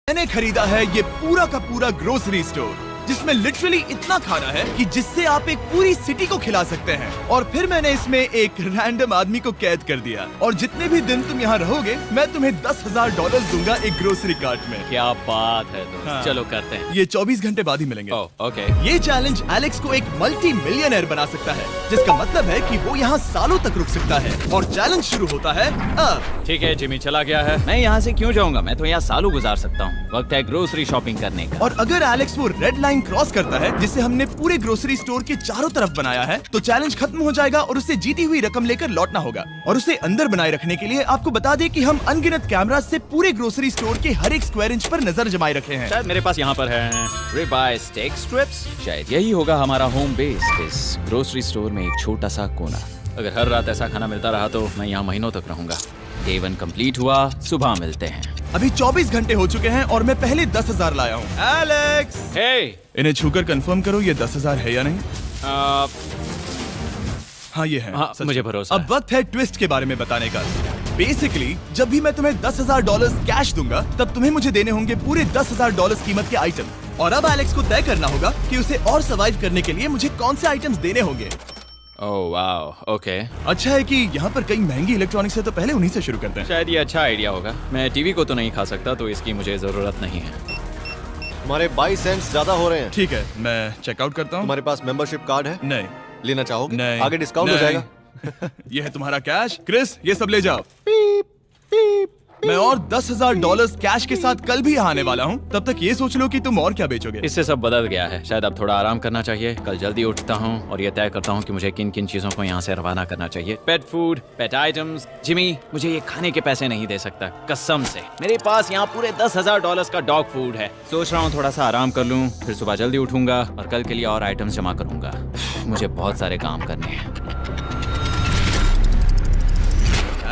मैंने खरीदा है ये पूरा का पूरा ग्रोसरी स्टोर, जिसमें लिटरली इतना खाना है कि जिससे आप एक पूरी सिटी को खिला सकते हैं। और फिर मैंने इसमें एक रैंडम आदमी को कैद कर दिया, और जितने भी दिन तुम यहाँ रहोगे मैं तुम्हें $10,000 दूंगा एक ग्रोसरी कार्ट में। क्या बात है दोस्त। हाँ। चलो करते हैं। ये 24 घंटे बाद ही मिलेंगे। ओके। ये चैलेंज एलेक्स को एक मल्टी मिलियनर बना सकता है, जिसका मतलब है कि वो यहाँ सालों तक रुक सकता है। और चैलेंज शुरू होता है अब। ठीक है, जिमी चला गया है। मैं यहाँ से क्यों जाऊँगा, मैं तो यहाँ सालों गुजार सकता हूँ। वक्त है ग्रोसरी शॉपिंग करने का। और अगर एलेक्स वो रेड लाइन क्रॉस करता है जिसे हमने पूरे ग्रोसरी स्टोर के चारों तरफ बनाया है, तो चैलेंज खत्म हो जाएगा और उसे जीती हुई रकम लेकर लौटना होगा। और उसे अंदर बनाए रखने के लिए आपको बता दें कि हम अनगिनत कैमरा से पूरे ग्रोसरी स्टोर के हर एक स्क्वायर इंच पर नजर जमाए रखे हैं। शायद मेरे पास यहाँ पर है रिबाई स्टेक स्ट्रिप्स। शायद यही होगा हमारा होम बेस, इस ग्रोसरी स्टोर में एक छोटा सा कोना। अगर हर रात ऐसा खाना मिलता रहा तो मैं यहाँ महीनों तक रहूंगा। डे 1 कंप्लीट हुआ, सुबह मिलते हैं। अभी 24 घंटे हो चुके हैं और मैं पहले 10,000 लाया हूँ। एलेक्स, इन्हें छूकर कंफर्म करो ये 10,000 है या नहीं। हाँ ये है। हाँ, मुझे भरोसा अब वक्त है ट्विस्ट के बारे में बताने का। बेसिकली जब भी मैं तुम्हें $10,000 कैश दूंगा, तब तुम्हें मुझे देने होंगे पूरे $10,000 कीमत के आइटम। और अब एलेक्स को तय करना होगा कि उसे और सर्वाइव करने के लिए मुझे कौन से आइटम्स देने होंगे। Oh wow, okay. अच्छा है कि यहाँ पर कई महंगी इलेक्ट्रॉनिक्स है, तो पहले उन्हीं से शुरू करते हैं। शायद ये अच्छा आइडिया होगा। मैं टीवी को तो नहीं खा सकता, तो इसकी मुझे जरूरत नहीं है। हमारे 22 सेंट्स ज्यादा हो रहे हैं। ठीक है, मैं चेकआउट करता हूँ। तुम्हारे पास मेंबरशिप कार्ड है? नहीं। लेना चाहोगे? नहीं। आगे डिस्काउंट हो जाएगा। ये है तुम्हारा कैश। क्रिस, ये सब ले जाओ। पीप, पीप, मैं और $10,000 कैश के साथ कल भी यहाँ आने वाला हूँ। तब तक ये सोच लो कि तुम और क्या बेचोगे। इससे सब बदल गया है। शायद अब थोड़ा आराम करना चाहिए। कल जल्दी उठता हूँ और ये तय करता हूँ कि मुझे किन किन चीजों को यहाँ से रवाना करना चाहिए। पेट फूड, पेट आइटम्स। जिमी मुझे ये खाने के पैसे नहीं दे सकता, कसम से। मेरे पास यहाँ पूरे $10,000 का डॉग फूड है। सोच रहा हूँ थोड़ा सा आराम कर लूँ, फिर सुबह जल्दी उठूंगा और कल के लिए और आइटम्स जमा करूंगा। मुझे बहुत सारे काम करने हैं।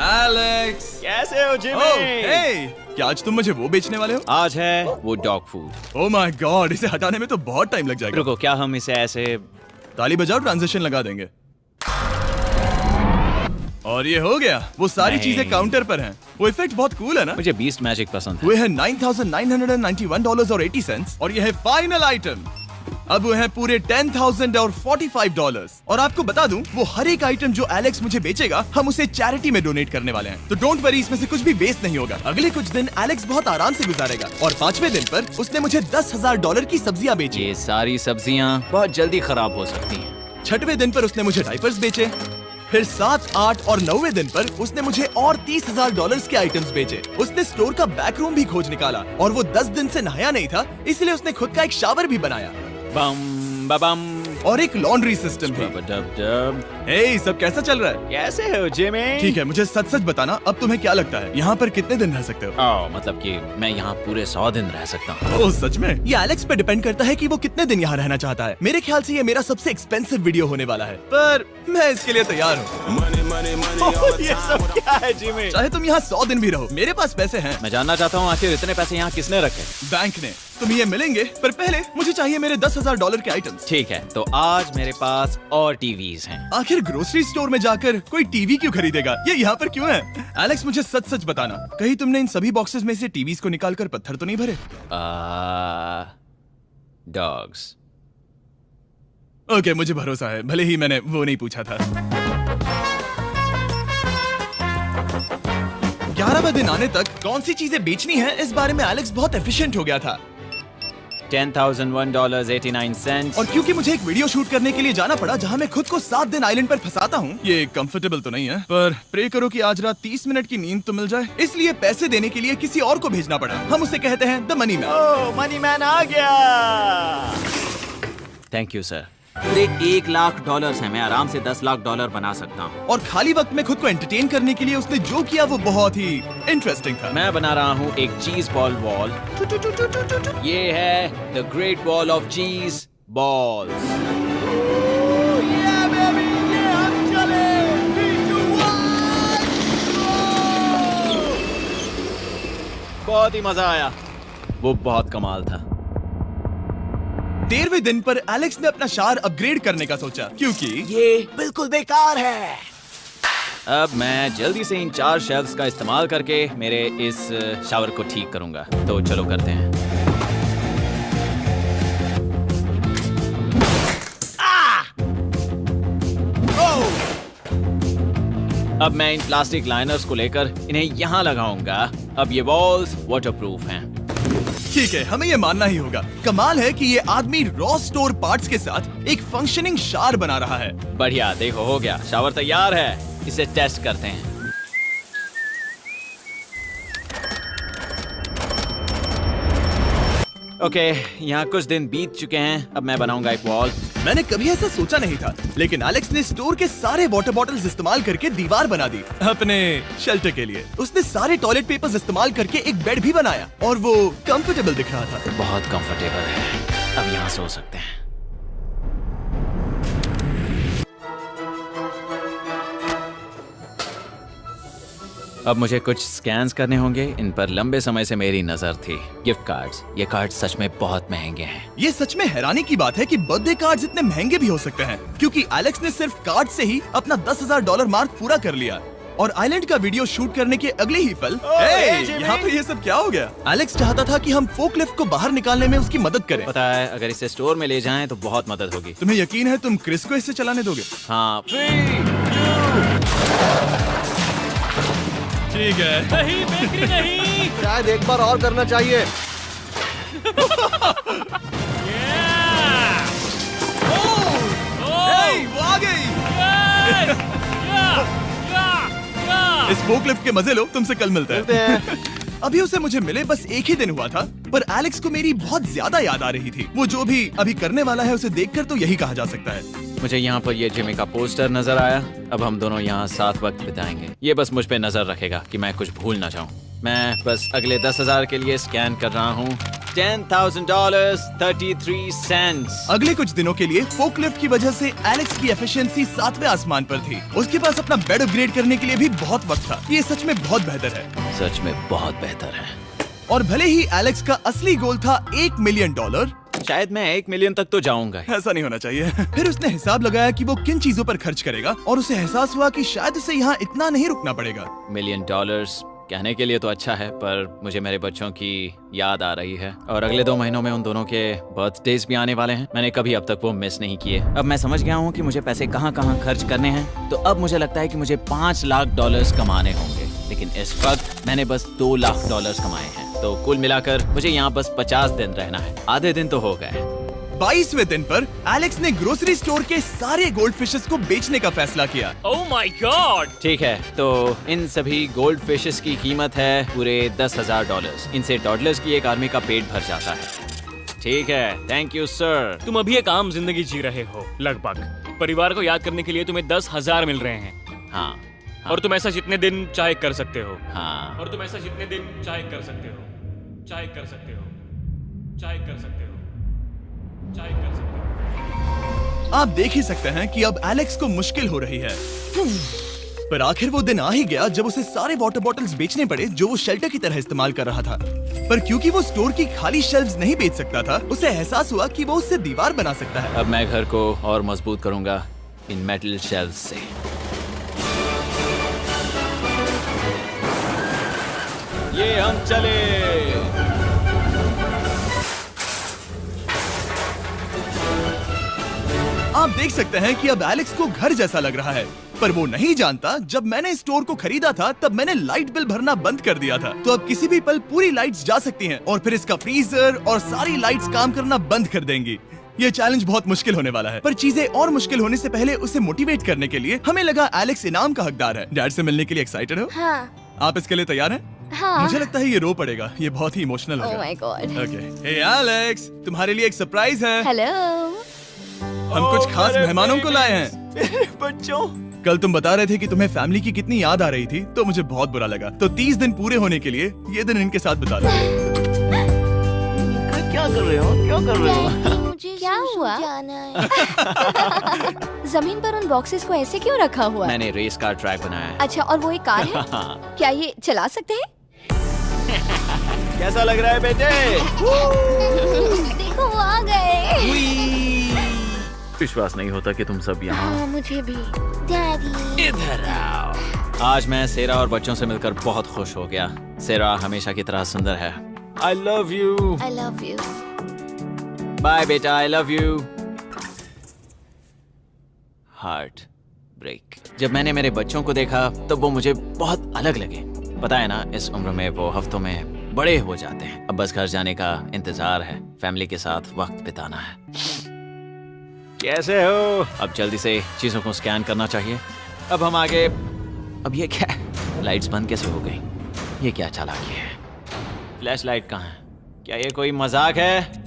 एलेक्स, कैसे हो जिमी? हे, क्या आज तुम मुझे वो बेचने वाले हो? आज है वो dog food. Oh my God, इसे हटाने में तो बहुत टाइम लग जाएगा। रुको, क्या हम इसे ऐसे ताली बजाओ, ट्रांजिशन लगा देंगे। और ये हो गया। वो सारी चीजें काउंटर पर हैं। वो इफेक्ट बहुत कूल है ना? मुझे बीस्ट मैजिक पसंद है। वो है $9,991.80 और ये है फाइनल आइटम। अब वो है पूरे $10,045 और आपको बता दूं, वो हर एक आइटम जो एलेक्स मुझे बेचेगा, हम उसे चैरिटी में डोनेट करने वाले हैं। तो डोंट वरी, इसमें से कुछ भी वेस्ट नहीं होगा। अगले कुछ दिन एलेक्स बहुत आराम से गुजारेगा और 5वें दिन पर उसने मुझे $10,000 की सब्जियां बेची। ये सारी सब्जियां बहुत जल्दी खराब हो सकती हैं। 6वें दिन पर उसने मुझे डायपर्स बेचे। फिर 7, 8 और 9वें दिन पर उसने मुझे और $30,000 के आइटम्स बेचे। उसने स्टोर का बैक रूम भी खोज निकाला और वो 10 दिन से नहाया नहीं था, इसलिए उसने खुद का एक शावर भी बनाया। बम बम और एक लॉन्ड्री सिस्टम भी। हे, सब कैसा चल रहा है? कैसे हो जिमी? ठीक है, मुझे सच सच बताना, अब तुम्हें क्या लगता है यहाँ पर कितने दिन रह सकते हो? मतलब कि मैं यहाँ पूरे 100 दिन रह सकता हूँ। ओह सच में? ये एलेक्स पे डिपेंड करता है कि वो कितने दिन यहाँ रहना चाहता है। मेरे ख्याल से ये मेरा सबसे एक्सपेंसिव वीडियो होने वाला है, पर मैं इसके लिए तैयार हूँ। ये सब क्या है जिमी? चाहे तुम यहाँ 100 दिन भी रहो, मेरे पास पैसे हैं। मैं जानना चाहता हूँ आखिर इतने पैसे यहाँ किसने रखे? बैंक ने। तुम्हें ये मिलेंगे, पर पहले मुझे चाहिए मेरे $10,000 के आइटम्स। ठीक है, तो आज मेरे पास और टीवीज हैं। आखिर ग्रोसरी स्टोर में जाकर कोई टीवी क्यों खरीदेगा? ये यहाँ पर क्यों है? एलेक्स, मुझे सच सच बताना, कहीं तुमने इन सभी बॉक्सेस में से टीवीज को निकालकर पत्थर तो नहीं भरे? डॉग्स। ओके, मुझे भरोसा है, भले ही मैंने वो नहीं पूछा था। 11वें दिन आने तक कौन सी चीजें बेचनी है, इस बारे में एलेक्स बहुत एफिशिएंट हो गया था। $10,001.89। और क्योंकि मुझे एक वीडियो शूट करने के लिए जाना पड़ा जहां मैं खुद को 7 दिन आइलैंड पर फंसाता हूं, ये कंफर्टेबल तो नहीं है, पर प्रे करो कि आज रात 30 मिनट की नींद तो मिल जाए। इसलिए पैसे देने के लिए किसी और को भेजना पड़ा। हम उसे कहते हैं the money man. Oh, money man आ गया। Thank you sir. पूरे $1,00,000 है। मैं आराम से $10,00,000 बना सकता हूँ। और खाली वक्त में खुद को एंटरटेन करने के लिए उसने जो किया वो बहुत ही इंटरेस्टिंग था। मैं बना रहा हूँ एक चीज बॉल वॉल। ये है द ग्रेट वॉल ऑफ चीज बॉल्स। बहुत ही मजा आया। वो बहुत कमाल था। 13वें दिन पर एलेक्स ने अपना शार अपग्रेड करने का सोचा, क्योंकि ये बिल्कुल बेकार है। अब मैं जल्दी से इन 4 शेल्फ्स का इस्तेमाल करके मेरे इस शावर को ठीक करूंगा। तो चलो करते हैं। अब मैं इन प्लास्टिक लाइनर्स को लेकर इन्हें यहाँ लगाऊंगा। अब ये वॉल्स वाटरप्रूफ हैं। ठीक है, हमें ये मानना ही होगा। कमाल है कि ये आदमी रॉ स्टोर पार्ट्स के साथ एक फंक्शनिंग शावर बना रहा है। बढ़िया, देखो हो गया, शावर तैयार है। इसे टेस्ट करते हैं। ओके, यहाँ कुछ दिन बीत चुके हैं। अब मैं बनाऊंगा एक वॉल। मैंने कभी ऐसा सोचा नहीं था, लेकिन एलेक्स ने स्टोर के सारे वाटर बॉटल्स इस्तेमाल करके दीवार बना दी अपने शेल्टर के लिए। उसने सारे टॉयलेट पेपर्स इस्तेमाल करके एक बेड भी बनाया और वो कंफर्टेबल दिख रहा था। बहुत कंफर्टेबल है। अब यहाँ सो सकते हैं। अब मुझे कुछ स्कैन्स करने होंगे। इन पर लंबे समय से मेरी नजर थी। Gift cards. ये कार्ड सच में बहुत महंगे हैं। ये सच में हैरानी की बात है कि बर्थडे कार्ड्स इतने महंगे भी हो सकते हैं, क्योंकि एलेक्स ने सिर्फ कार्ड से ही अपना $10,000 मार्क पूरा कर लिया। और आइलैंड का वीडियो शूट करने के अगले ही पल यहाँ पे ये सब क्या हो गया? एलेक्स चाहता था कि हम फोकलिफ्ट को बाहर निकालने में उसकी मदद करें। पता है, अगर इसे स्टोर में ले जाएं तो बहुत मदद होगी। तुम्हें यकीन है तुम क्रिस को इसे चलाने दोगे? हाँ। 3, 2 ठीक है। नहीं, बेकरी नहीं। शायद एक बार और करना चाहिए। वो आ गई। इस फोकलिफ्ट के मजे लो, तुमसे कल मिलते हैं। अभी उसे मुझे मिले बस एक ही दिन हुआ था, पर एलेक्स को मेरी बहुत ज्यादा याद आ रही थी। वो जो भी अभी करने वाला है उसे देखकर तो यही कहा जा सकता है। मुझे यहाँ पर ये जिमी का पोस्टर नजर आया। अब हम दोनों यहाँ साथ वक्त बिताएंगे। ये बस मुझ पे नजर रखेगा कि मैं कुछ भूल ना जाऊँ। मैं बस अगले 10,000 के लिए स्कैन कर रहा हूँ। $10,000 33 सेंट्स। अगले कुछ दिनों के लिए फोकलिफ्ट की वजह से एलेक्स की एफिशिएंसी 7वें आसमान पर थी। उसके पास अपना बेड अपग्रेड करने के लिए भी बहुत वक्त था। ये सच में बहुत बेहतर है। सच में बहुत बेहतर है। और भले ही एलेक्स का असली गोल था $1 मिलियन, शायद मैं 1 मिलियन तक तो जाऊंगा। ऐसा नहीं होना चाहिए। फिर उसने हिसाब लगाया कि वो किन चीजों पर खर्च करेगा और उसे एहसास हुआ कि शायद उसे यहाँ इतना नहीं रुकना पड़ेगा। $1 मिलियन कहने के लिए तो अच्छा है, पर मुझे मेरे बच्चों की याद आ रही है और अगले 2 महीनों में उन दोनों के बर्थडेज भी आने वाले हैं। मैंने कभी अब तक वो मिस नहीं किए। अब मैं समझ गया हूँ कि मुझे पैसे कहाँ कहाँ खर्च करने हैं। तो अब मुझे लगता है कि मुझे $5 लाख कमाने होंगे, लेकिन इस वक्त मैंने बस $2 लाख कमाए हैं। तो कुल मिलाकर मुझे यहाँ बस 50 दिन रहना है। आधे दिन तो हो गए। 22वें दिन पर एलेक्स ने ग्रोसरी स्टोर के सारे गोल्ड फिशेस को बेचने का फैसला किया। Oh my God. ठीक है, तो इन सभी गोल्ड फिशेस की कीमत है पूरे $10,000। इनसे टॉडलर्स की एक आर्मी का पेट भर जाता है। ठीक है, थैंक यू सर। तुम अभी एक आम जिंदगी जी रहे हो लगभग। परिवार को याद करने के लिए तुम्हें 10,000 मिल रहे हैं। हाँ। और तुम ऐसा जितने दिन चाहे कर सकते हो। हाँ। और तुम ऐसा जितने दिन चाहे कर सकते हो। चाहे कर सकते हो। चाहे कर सकते हो। चाहे कर सकते हो। आप देख ही सकते हैं कि अब एलेक्स को मुश्किल हो रही है। पर आखिर वो दिन आ ही गया जब उसे सारे वाटर बॉटल्स बेचने पड़े जो वो शेल्टर की तरह इस्तेमाल कर रहा था। पर क्योंकि वो स्टोर की खाली शेल्फ्स नहीं बेच सकता था, उसे एहसास हुआ कि वो उससे दीवार बना सकता है। अब मैं घर को और मजबूत करूंगा इन मेटल शेल्फ्स से। ये हम चले। आप देख सकते हैं कि अब एलेक्स को घर जैसा लग रहा है, पर वो नहीं जानता जब मैंने स्टोर को खरीदा था तब मैंने लाइट बिल भरना बंद कर दिया था। तो अब किसी भी पल पूरी लाइट्स जा सकती हैं और फिर इसका फ्रीजर और सारी लाइट्स काम करना बंद कर देंगी। ये चैलेंज बहुत मुश्किल होने वाला है, पर चीजें और मुश्किल होने से पहले उसे मोटिवेट करने के लिए हमें लगा एलेक्स इनाम का हकदार है। डैड से मिलने के लिए एक्साइटेड हो? हाँ। आप इसके लिए तैयार हैं? हाँ। मुझे लगता है ये रो पड़ेगा। ये बहुत ही इमोशनल Oh होगा। my God. Okay, hey Alex, तुम्हारे लिए एक सरप्राइज है। हेलो। हम कुछ खास मेहमानों को लाए हैं। मेरे बच्चों। कल तुम बता रहे थे कि तुम्हें फैमिली की कितनी याद आ रही थी, तो मुझे बहुत बुरा लगा। तो 30 दिन पूरे होने के लिए ये दिन इनके साथ बिता लो। क्या कर रहे हो? क्या कर रहे हो? मुझे क्या हुआ? जमीन पर उन बॉक्सेस को ऐसे क्यों रखा हुआ है? मैंने रेस कार ट्रैक बनाया है। अच्छा, और वो एक कार है? क्या ये चला सकते हैं? कैसा लग रहा है बेटे? देखो वो आ गए। विश्वास नहीं होता कि तुम सब यहाँ। हाँ, मुझे भी। डैडी। इधर आओ। आज मैं सेरा और बच्चों से मिलकर बहुत खुश हो गया। सेरा हमेशा की तरह सुंदर है। I love you। I love you। Bye बेटा, I love you। Heart break. जब मैंने मेरे बच्चों को देखा तब वो मुझे बहुत अलग लगे। पता है ना, इस उम्र में वो हफ्तों में बड़े हो जाते हैं। अब बस घर जाने का इंतजार है, फैमिली के साथ वक्त बिताना है। कैसे हो? अब जल्दी से चीजों को स्कैन करना चाहिए। अब हम आगे। अब ये क्या है? लाइट्स बंद कैसे हो गई? ये क्या चालाकी है? फ्लैश लाइट कहाँ है? क्या ये कोई मजाक है?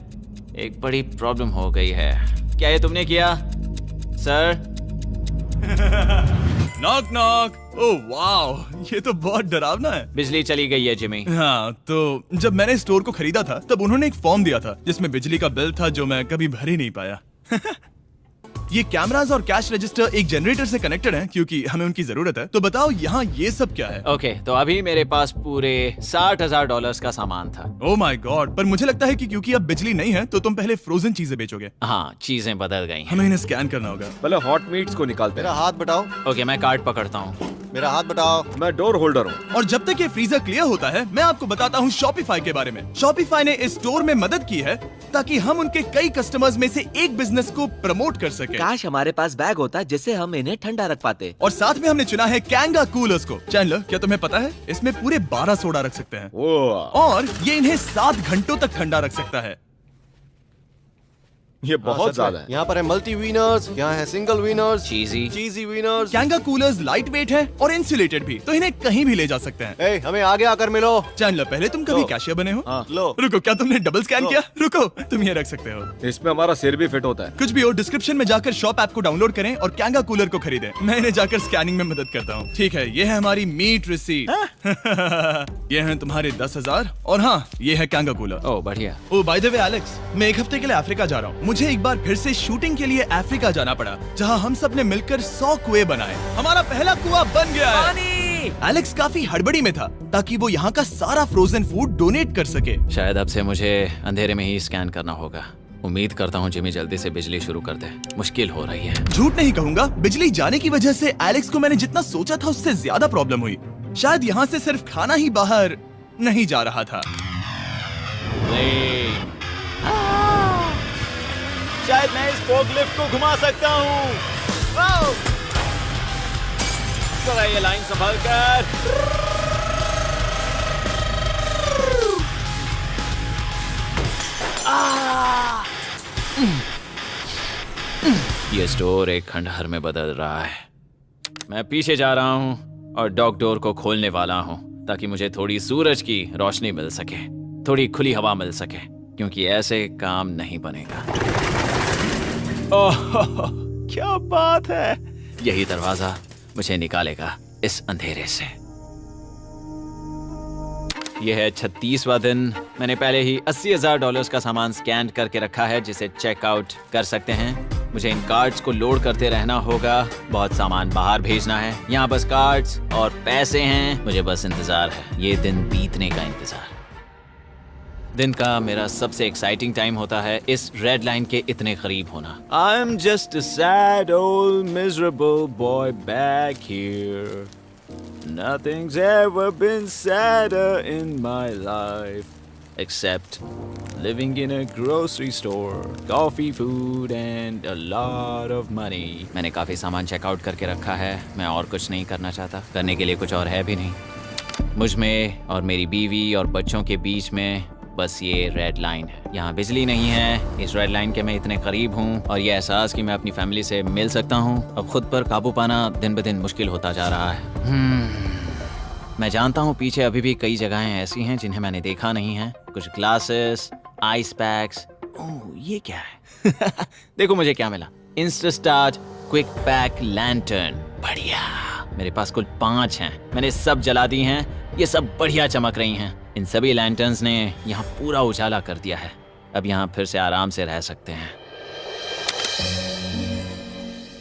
एक बड़ी प्रॉब्लम हो गई है। क्या ये तुमने किया सर? Knock knock. ओह वाह, ये तो बहुत डरावना है। बिजली चली गई है जिमी। हाँ, तो जब मैंने स्टोर को खरीदा था तब उन्होंने एक फॉर्म दिया था जिसमें बिजली का बिल था जो मैं कभी भर ही नहीं पाया। ये कैमरास और कैश रजिस्टर एक जनरेटर से कनेक्टेड हैं क्योंकि हमें उनकी जरूरत है। तो बताओ यहाँ ये सब क्या है? ओके, तो अभी मेरे पास पूरे $60,000 का सामान था। ओह माय गॉड, पर मुझे लगता है कि क्योंकि अब बिजली नहीं है तो तुम पहले फ्रोजन चीजें बेचोगे। हाँ, चीजें बदल गई हैं। हमें इन्हें स्कैन करना होगा। पहले हॉट मीट्स को निकालते मेरा हैं। हाथ बटाओ। ओके, मैं कार्ड पकड़ता हूँ। मेरा हाथ बटाओ। मैं डोर होल्डर हूँ। और जब तक ये फ्रीजर क्लियर होता है मैं आपको बताता हूँ शॉपिफाई के बारे में। शॉपिफाई ने इस स्टोर में मदद की है ताकि हम उनके कई कस्टमर्स में से एक बिजनेस को प्रमोट कर सके। काश हमारे पास बैग होता जिससे हम इन्हें ठंडा रख पाते। और साथ में हमने चुना है कैंगा कूलर्स को। चैनलर, क्या तुम्हें पता है इसमें पूरे 12 सोडा रख सकते हैं और ये इन्हें 7 घंटों तक ठंडा रख सकता है। ये बहुत ज्यादा है। यहाँ पर है मल्टी विनर्स, यहाँ है single winners, cheesy. Cheesy winners. Kanga coolers light weight है और इंसुलेटेड भी, तो इन्हें कहीं भी ले जा सकते हैं। ए, हमें आगे आकर मिलो। चैनलर, पहले तुम कभी लो। कैशियर बने हो? हाँ। लो। रुको, क्या तुमने डबल स्कैन लो। किया? रुको, तुम ये रख सकते हो। इसमें हमारा सिर भी फिट होता है। कुछ भी हो, डिस्क्रिप्शन में जाकर शॉप ऐप को डाउनलोड करें और कैंगा कूलर को खरीदें। मैं इन्हें जाकर स्कैनिंग में मदद करता हूँ। ठीक है, ये है हमारी मीट रिसीट। ये हैं तुम्हारे 10,000 और हाँ, ये है कैंगा कूलर। ओह बढ़िया। ओ बाय द वे एलेक्स, मैं एक हफ्ते के लिए अफ्रीका जा रहा हूँ। मुझे एक बार फिर से शूटिंग के लिए अफ्रीका जाना पड़ा जहाँ हम सब ने मिलकर 100 कुएं बनाए। हमारा पहला कुआं बन गया है। एलेक्स काफी हड़बड़ी में था ताकि वो यहाँ का सारा फ्रोजन फूड डोनेट कर सके। शायद अब से मुझे अंधेरे में ही स्कैन करना होगा। उम्मीद करता हूँ जिमी जल्दी से बिजली शुरू कर दे। मुश्किल हो रही है। झूठ नहीं कहूंगा, बिजली जाने की वजह से एलेक्स को मैंने जितना सोचा था उससे ज्यादा प्रॉब्लम हुई। शायद यहाँ से सिर्फ खाना ही बाहर नहीं जा रहा था। शायद मैं इस फोर्कलिफ्ट को घुमा सकता हूँ। जरा ये लाइन संभाल कर। ये स्टोर एक खंडहर में बदल रहा है। मैं पीछे जा रहा हूँ और डॉग डोर को खोलने वाला हूँ ताकि मुझे थोड़ी सूरज की रोशनी मिल सके, थोड़ी खुली हवा मिल सके, क्योंकि ऐसे काम नहीं बनेगा। ओह क्या बात है! यही दरवाजा मुझे निकालेगा इस अंधेरे से। यह है 36वां दिन। मैंने पहले ही $80,000 का सामान स्कैन करके रखा है जिसे चेकआउट कर सकते हैं। मुझे इन कार्ड्स को लोड करते रहना होगा। बहुत सामान बाहर भेजना है। यहाँ बस कार्ड्स और पैसे हैं। मुझे बस इंतजार है, ये दिन बीतने का इंतजार। दिन का मेरा सबसे एक्साइटिंग टाइम होता है इस रेड लाइन के इतने करीब होना। I am just a sad old miserable boy back here. Nothing's ever been sadder in my life except living in a grocery store, coffee, food and a lot of money. मैंने काफी सामान checkout करके रखा है। मैं और कुछ नहीं करना चाहता। करने के लिए कुछ और है भी नहीं। मुझ में और मेरी बीवी और बच्चों के बीच में बस ये रेड लाइन है। यहाँ बिजली नहीं है। इस रेड लाइन के मैं इतने करीब हूँ और ये एहसास कि मैं अपनी फैमिली से मिल सकता हूँ अब खुद पर काबू पाना दिन ब दिन मुश्किल होता जा रहा है। मैं जानता हूँ पीछे अभी भी कई जगहें ऐसी हैं जिन्हें मैंने देखा नहीं है। कुछ ग्लासेस, आइस पैक्स। ओह ये क्या है? देखो मुझे क्या मिला। Insta start quick pack lantern. बढ़िया। मेरे पास कुल 5 हैं। मैंने सब जला दी हैं। ये सब बढ़िया चमक रही हैं। इन सभी लैंटर्न्स ने यहाँ पूरा उजाला कर दिया है। अब यहाँ फिर से आराम से रह सकते हैं।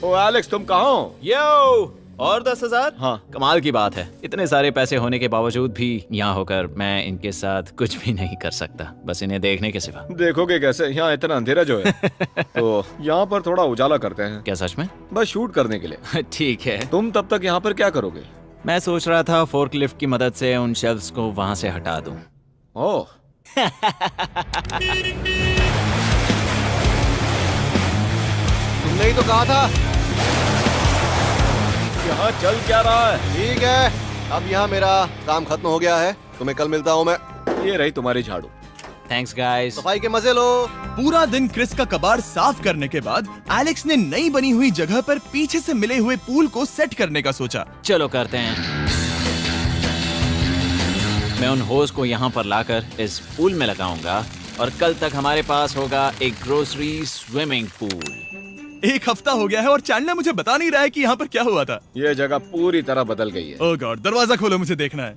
ओ एलेक्स, तुम कहाँ हो? यो, और 10,000? हाँ। कमाल की बात है, इतने सारे पैसे होने के बावजूद भी यहाँ होकर मैं इनके साथ कुछ भी नहीं कर सकता, बस इन्हें देखने के सिवा। देखोगे कैसे, यहाँ इतना अंधेरा जो है। तो यहाँ पर थोड़ा उजाला करते हैं, क्या सच में? बस शूट करने के लिए। ठीक है। तुम तब तक यहाँ पर क्या करोगे? मैं सोच रहा था फोर्कलिफ्ट की मदद से उन शेल्फ्स को वहां से हटा दूं। ओह, तुमने ही तो कहा था। यहाँ चल क्या रहा है? ठीक है, अब यहाँ मेरा काम खत्म हो गया है। तुम्हें कल मिलता हूँ मैं। ये रही तुम्हारी झाड़ू। Thanks guys. सफाई के मजे लो। पूरा दिन क्रिस का कबाड़ साफ करने के बाद एलेक्स ने नई बनी हुई जगह पर पीछे से मिले हुए पूल को सेट करने का सोचा। चलो करते हैं। मैं उन होज को यहाँ पर लाकर इस पूल में लगाऊंगा और कल तक हमारे पास होगा एक ग्रोसरी स्विमिंग पूल। एक हफ्ता हो गया है और चैंडलर मुझे बता नहीं रहा है कि यहाँ पर क्या हुआ था। ये जगह पूरी तरह बदल गई है। ओह गॉड, दरवाजा खोलो, मुझे देखना है।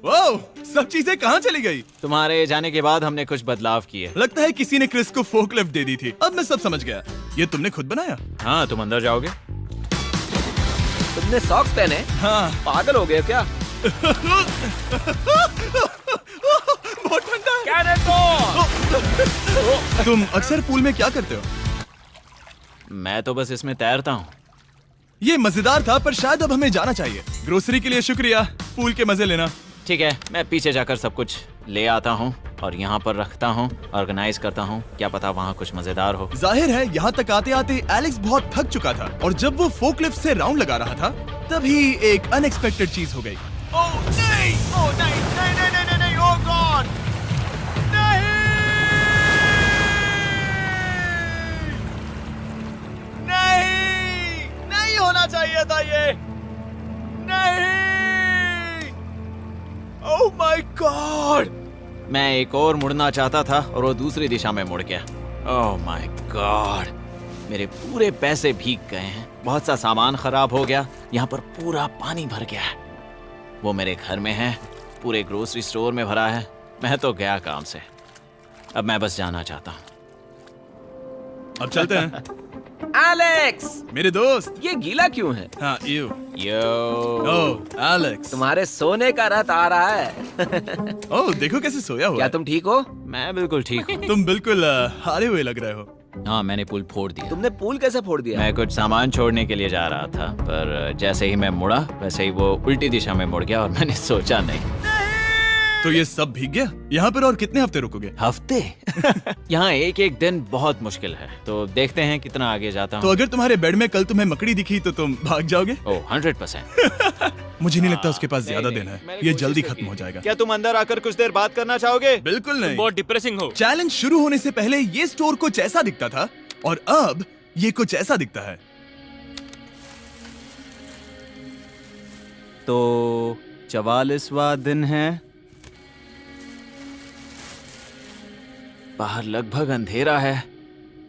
वाह, सब चीजें कहाँ चली गई? तुम्हारे जाने के बाद हमने कुछ बदलाव किए। लगता है किसी ने क्रिस को फोर्कलिफ्ट दे दी थी। अब मैं सब समझ गया। ये तुमने खुद बनाया? हाँ, तुम अंदर जाओगे? तुमने सॉक्स पहने? हाँ। पागल हो गए क्या? बहुत ठंडा है। तुम अक्सर पूल में क्या करते हो? मैं तो बस इसमें तैरता हूँ। ये मजेदार था, पर शायद अब हमें जाना चाहिए। ग्रोसरी के लिए शुक्रिया, पूल के मजे लेना। ठीक है, मैं पीछे जाकर सब कुछ ले आता हूँ और यहाँ पर रखता हूँ, ऑर्गेनाइज करता हूँ। क्या पता वहाँ कुछ मजेदार हो। जाहिर है यहाँ तक आते आते एलेक्स बहुत थक चुका था और जब वो फोर्कलिफ्ट से राउंड लगा रहा था तभी एक अनएक्सपेक्टेड चीज हो गई। ओह नहीं, ओह नहीं, नहीं, नहीं, नहीं, नहीं, ओह गॉड, नहीं, नहीं होना चाहिए था ये, नहीं, ओह माय गॉड। मैं एक और मुड़ना चाहता था और वो दूसरी दिशा में मुड़ गया। ओह माय गॉड, मेरे पूरे पैसे भीग गए हैं, बहुत सा सामान खराब हो गया, यहाँ पर पूरा पानी भर गया है। वो मेरे घर में है, पूरे ग्रोसरी स्टोर में भरा है। मैं तो गया काम से, अब मैं बस जाना चाहता हूँ। अब चलते हैं। एलेक्स, मेरे दोस्त। ये गीला क्यों है? हाँ, यू। Yo, oh Alex. तुम्हारे सोने का रथ आ रहा है। ओह देखो कैसे सोया हुआ क्या है। तुम ठीक हो? मैं बिल्कुल ठीक हूँ। तुम बिल्कुल हारे हुए लग रहे हो। हाँ, मैंने पुल फोड़ दिया। तुमने पूल कैसे फोड़ दिया? मैं कुछ सामान छोड़ने के लिए जा रहा था, पर जैसे ही मैं मुड़ा वैसे ही वो उल्टी दिशा में मुड़ गया और मैंने सोचा नहीं। तो ये सब भीग गया। यहाँ पर और कितने हफ्ते रुकोगे? हफ्ते? यहाँ एक एक दिन बहुत मुश्किल है, तो देखते हैं कितना आगे जाता तो हूँ। अगर तुम्हारे बेड में कल तुम्हें मकड़ी दिखी तो तुम भाग जाओगे? ओह 100%। मुझे नहीं लगता उसके पास नहीं, ज्यादा नहीं, दिन है। मैंने ये कोशिश जल्दी तो खत्म की। हो जाएगा। क्या तुम अंदर आकर कुछ देर बात करना चाहोगे? बिल्कुल नहीं। बहुत डिप्रेसिंग हो। चैलेंज शुरू होने से पहले ये स्टोर कुछ ऐसा दिखता था और अब ये कुछ ऐसा दिखता है। तो 44वां दिन है। बाहर लगभग अंधेरा है।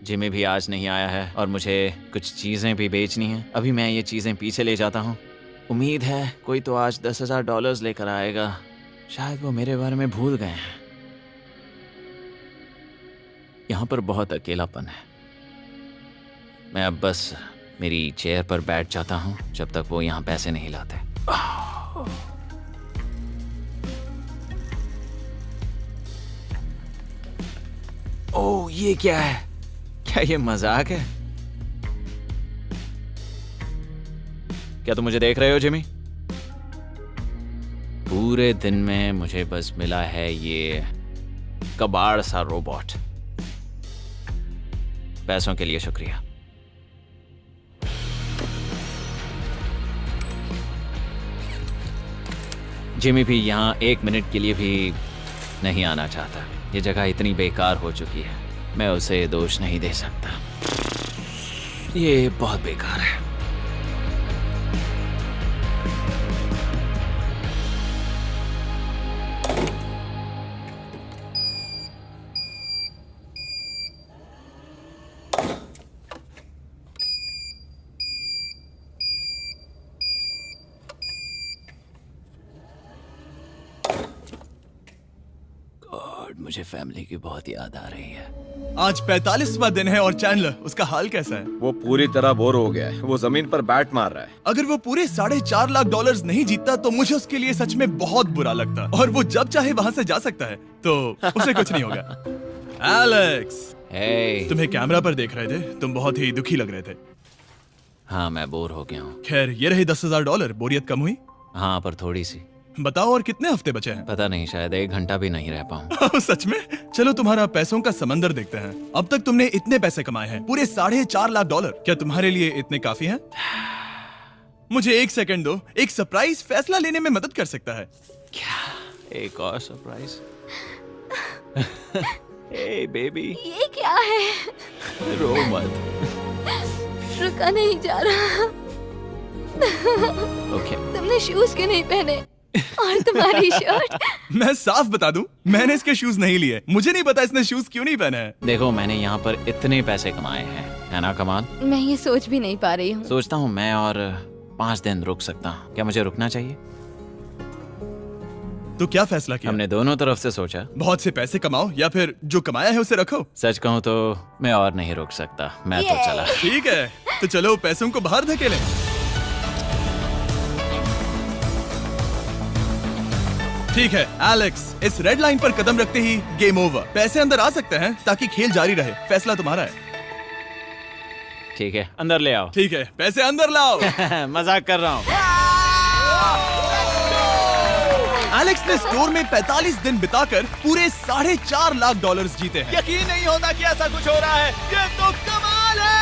जिमी भी आज नहीं आया है और मुझे कुछ चीजें भी बेचनी हैं। अभी मैं ये चीजें पीछे ले जाता हूँ। उम्मीद है कोई तो आज $10,000 लेकर आएगा। शायद वो मेरे बारे में भूल गए हैं। यहाँ पर बहुत अकेलापन है। मैं अब बस मेरी चेयर पर बैठ जाता हूँ जब तक वो यहाँ पैसे नहीं लाते। ओह, ये क्या है? क्या ये मजाक है? क्या तुम मुझे देख रहे हो जिमी? पूरे दिन में मुझे बस मिला है ये कबाड़ सा रोबोट। पैसों के लिए शुक्रिया। जिमी भी यहाँ 1 मिनट के लिए भी नहीं आना चाहता। ये जगह इतनी बेकार हो चुकी है, मैं उसे दोष नहीं दे सकता। ये बहुत बेकार है। मुझे फैमिली की बहुत याद आ रही है। आज 45वां दिन है और चैंडलर, उसका हाल कैसा है? वो पूरी तरह बोर हो गया है। वो जमीन पर बैट मार रहा है। अगर वो पूरे $4.5 लाख नहीं जीतता तो मुझे उसके लिए सच में बहुत बुरा लगता, और वो जब चाहे वहाँ से जा सकता है, तो उसे कुछ नहीं होगा। एलेक्स, हे, तुम्हें कैमरा पर देख रहे थे, तुम बहुत ही दुखी लग रहे थे। हाँ मैं बोर हो गया हूँ। खैर, ये रहे $10,000। बोरियत कम हुई? हाँ पर थोड़ी सी। बताओ, और कितने हफ्ते बचे हैं? पता नहीं, शायद 1 घंटा भी नहीं रह पाऊँ। सच में? चलो तुम्हारा पैसों का समंदर देखते हैं। अब तक तुमने इतने पैसे कमाए हैं, पूरे $4.5 लाख। क्या तुम्हारे लिए इतने काफी हैं? मुझे 1 सेकंड दो, एक सरप्राइज फैसला लेने में मदद कर सकता है। क्या? एक और सरप्राइज? हे बेबी, ये क्या है? रो मत। रुका नहीं जा रहा। ओके। तुमने शूज क्यों नहीं पहने? और तुम्हारी शर्ट? मैं साफ बता दूं, मैंने इसके शूज नहीं लिए। मुझे नहीं पता इसने शूज क्यों नहीं पहने हैं। देखो, मैंने यहाँ पर इतने पैसे कमाए हैं, है ना कमाल? मैं ये सोच भी नहीं पा रही हूँ। सोचता हूँ मैं और 5 दिन रुक सकता हूँ। क्या मुझे रुकना चाहिए? तो क्या फैसला किया? हमने दोनों तरफ से सोचा। बहुत से पैसे कमाओ या फिर जो कमाया है उसे रखो। सच कहूँ तो मैं और नहीं रुक सकता। मैं तो चला। ठीक है, तो चलो पैसों को बाहर धकेलें। ठीक है एलेक्स, इस रेड लाइन पर कदम रखते ही गेम ओवर। पैसे अंदर आ सकते हैं ताकि खेल जारी रहे। फैसला तुम्हारा है। ठीक है, अंदर ले आओ। ठीक है, पैसे अंदर लाओ। मजाक कर रहा हूँ। एलेक्स ने स्टोर में 45 दिन बिताकर पूरे $4.5 लाख जीते हैं। यकीन नहीं होता कि ऐसा कुछ हो रहा है। ये तो कमाल है।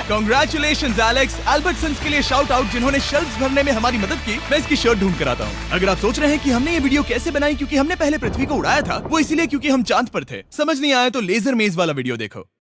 Congratulations Alex. एल्बर्टसन्स के लिए शाउट आउट, जिन्होंने शेल्फ्स भरने में हमारी मदद की। मैं इसकी शर्ट ढूंढ कर आता हूँ। अगर आप सोच रहे हैं कि हमने ये वीडियो कैसे बनाई क्योंकि हमने पहले पृथ्वी को उड़ाया था, वो इसीलिए क्योंकि हम चांद पर थे। समझ नहीं आया तो लेजर मेज वाला वीडियो देखो।